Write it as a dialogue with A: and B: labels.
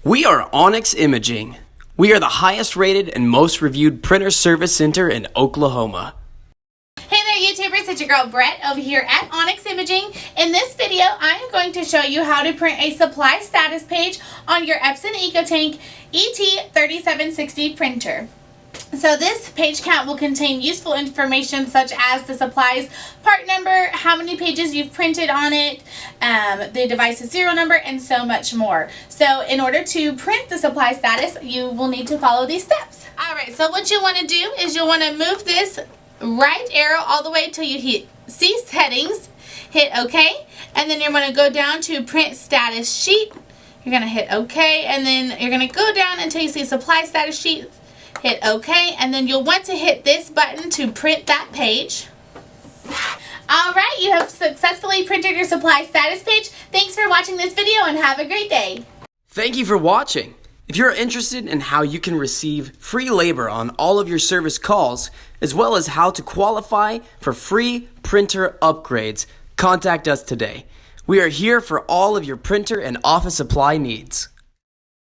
A: We are Onyx Imaging. We are the highest rated and most reviewed printer service center in Oklahoma.
B: Hey there YouTubers, it's your girl Brett over here at Onyx Imaging. In this video, I am going to show you how to print a supply status page on your Epson EcoTank ET-3760 printer. So this page count will contain useful information such as the supplies part number, how many pages you've printed on it, the device's serial number, and so much more. So in order to print the supply status, you will need to follow these steps. Alright, so what you want to do is you'll want to move this right arrow all the way till you hit see settings, hit OK, and then you're going to go down to print status sheet. You're going to hit OK, and then you're going to go down until you see supply status sheet. Hit OK, and then you'll want to hit this button to print that page. Alright, you have successfully printed your supply status page. Thanks for watching this video and have a great day.
A: Thank you for watching. If you're interested in how you can receive free labor on all of your service calls, as well as how to qualify for free printer upgrades, contact us today. We are here for all of your printer and office supply needs.